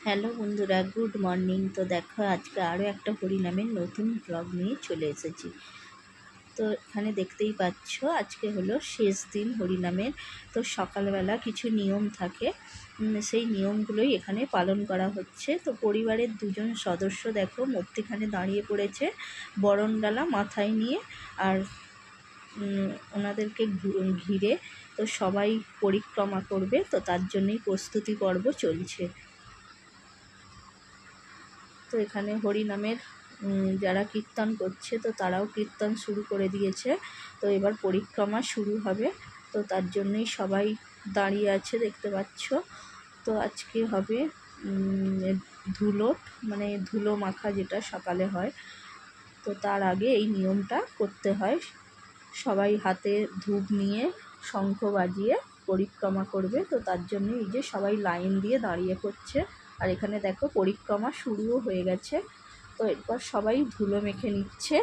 Hello বন্ধুরা, good morning. তো দেখো, আজকে আরও একটা হরিনামের নতুন ব্লগ নিয়ে চলে এসেছি। তো এখানে দেখতেই পাচ্ছ, আজকে হলো শেষ দিন হরিনামের। তো সকালবেলা কিছু নিয়ম থাকে, সেই নিয়মগুলোই এখানে পালন করা হচ্ছে। তো পরিবারের দুজন সদস্য দেখো মূর্তিখানে দাঁড়িয়ে পড়েছে বরণডালা মাথায় নিয়ে, আর ওনাদেরকে ঘিরে তো সবাই পরিক্রমা করবে। তো তার জন্যই প্রস্তুতি পর্ব চলছে। তো এখানে হরিনামের যারা কীর্তন করছে, তো তারাও কীর্তন শুরু করে দিয়েছে। তো এবার পরিক্রমা শুরু হবে, তো তার জন্যই সবাই দাঁড়িয়ে আছে, দেখতে পাচ্ছ। তো আজকে হবে ধুলোট, মানে ধুলো মাখা, যেটা সকালে হয়। তো তার আগে এই নিয়মটা করতে হয়। সবাই হাতে ধূপ নিয়ে শঙ্খ বাজিয়ে পরিক্রমা করবে। তো তার জন্য এই যে সবাই লাইন দিয়ে দাঁড়িয়ে পড়ছে। আর এখানে দেখো পরিক্রমা শুরুও হয়ে গেছে। তো এরপর সবাই ধুলো মেখে নিচ্ছে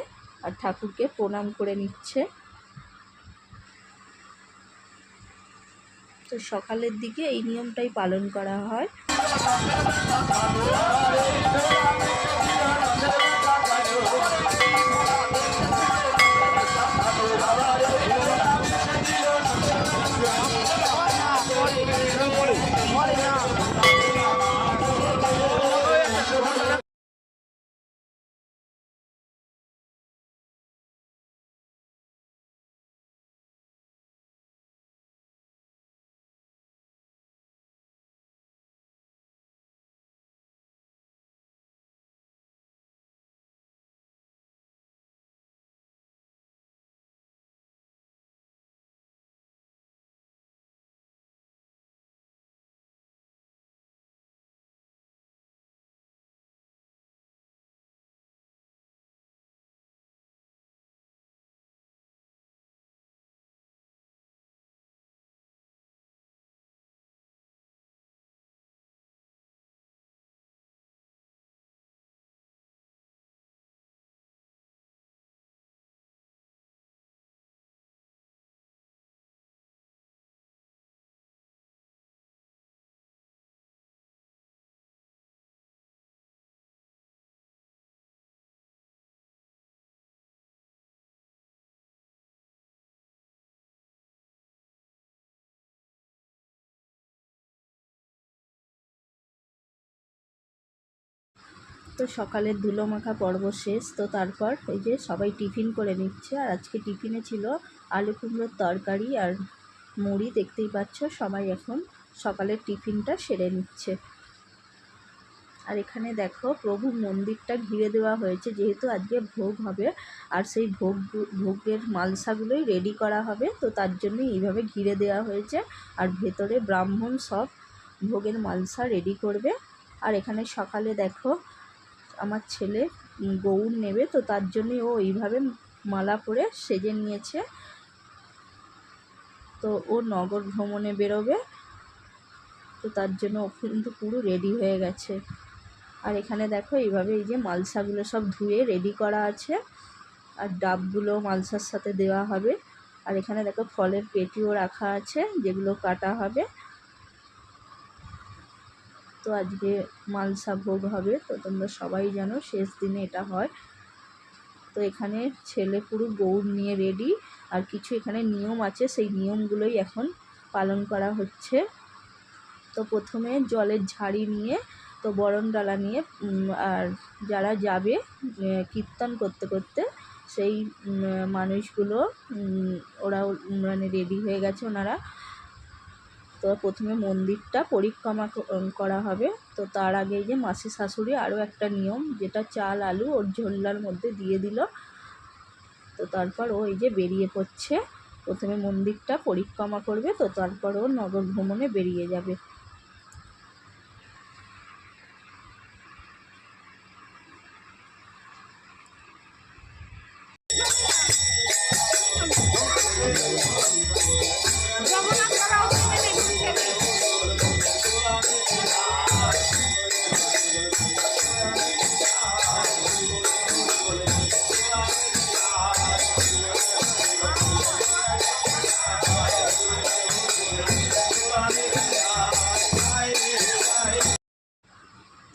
আর ঠাকুরকে প্রণাম করে নিচ্ছে। তো সকালের দিকে এই নিয়মটাই পালন করা হয়। তো সকালের ধুলো মাখা পর্ব শেষ। তো তারপর এই যে সবাই টিফিন করে নিচ্ছে। আর আজকে টিফিনে ছিল আলু কুমড়োর তরকারি আর মুড়ি, দেখতেই পাচ্ছ। সবাই এখন সকালের টিফিনটা সেরে নিচ্ছে। আর এখানে দেখো প্রভু মন্দিরটা ঘিরে দেওয়া হয়েছে, যেহেতু আজকে ভোগ হবে। আর সেই ভোগের মালসাগুলোই রেডি করা হবে। তো তার জন্য এইভাবে ঘিরে দেওয়া হয়েছে। আর ভেতরে ব্রাহ্মণ সব ভোগের মালসা রেডি করবে। আর এখানে সকালে দেখো আমার ছেলে গৌর নেবে, তো তার জন্যই ও এইভাবে মালা পরে সেজে নিয়েছে। তো ও নগর ভ্রমণে বেরোবে, তো তার জন্য ও কিন্তু পুরো রেডি হয়ে গেছে। আর এখানে দেখো এইভাবে এই যে মালসাগুলো সব ধুয়ে রেডি করা আছে, আর ডাবগুলো মালসার সাথে দেওয়া হবে। আর এখানে দেখো ফলের পেটিও রাখা আছে, যেগুলো কাটা হবে। তো আজকে মালসা ভোগ হবে, তো তোমরা সবাই জানো শেষ দিনে এটা হয়। তো এখানে ছেলে পুরো গৌর নিয়ে রেডি। আর কিছু এখানে নিয়ম আছে, সেই নিয়মগুলোই এখন পালন করা হচ্ছে। তো প্রথমে জলের ঝাড়ি নিয়ে, তো বরণডালা নিয়ে, আর যারা যাবে কীর্তন করতে করতে, সেই মানুষগুলো ওরাও মানে রেডি হয়ে গেছে ওনারা। তো প্রথমে মন্দিরটা পরিক্রমা করা হবে। তো তার আগে এই যে মাসি শাশুড়ি আরও একটা নিয়ম, যেটা চাল আলু ওর ঝোলার মধ্যে দিয়ে দিল। তো তারপর ও এই যে বেরিয়ে পড়ছে, প্রথমে মন্দিরটা পরিক্রমা করবে, তো তারপর ও নগর ভ্রমণে বেরিয়ে যাবে।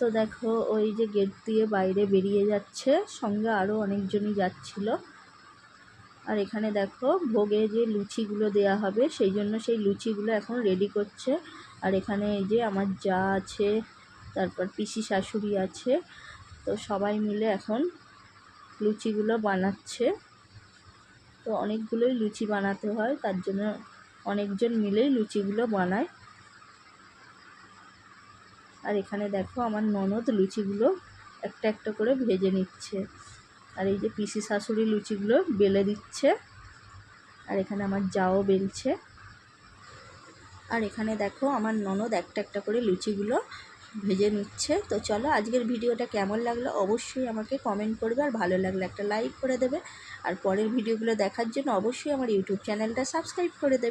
তো দেখো ওই যে গেট দিয়ে বাইরে বেরিয়ে যাচ্ছে, সঙ্গে আরও অনেকজনই যাচ্ছিল। আর এখানে দেখো ভোগে যে লুচিগুলো দেয়া হবে সেই জন্য সেই লুচিগুলো এখন রেডি করছে। আর এখানে এই যে আমার যা আছে, তারপর পিসি শাশুড়ি আছে, তো সবাই মিলে এখন লুচিগুলো বানাচ্ছে। তো অনেকগুলোই লুচি বানাতে হয়, তার জন্য অনেকজন মিলেই লুচিগুলো বানায়। আর এখানে দেখো আমার ননদ লুচিগুলো একটা একটা করে ভেজে নিচ্ছে। আর এই যে পিসি শাশুড়ি লুচিগুলো বেলে দিচ্ছে, আর এখানে আমার জাও বেলছে। আর এখানে দেখো আমার ননদ একটা একটা করে লুচিগুলো ভেজে নিচ্ছে। তো চলো আজকের ভিডিওটা কেমন লাগলো অবশ্যই আমাকে কমেন্ট করবে, আর ভালো লাগলে একটা লাইক করে দেবে। আর পরের ভিডিওগুলো দেখার জন্য অবশ্যই আমার ইউটিউব চ্যানেলটা সাবস্ক্রাইব করে দেবে।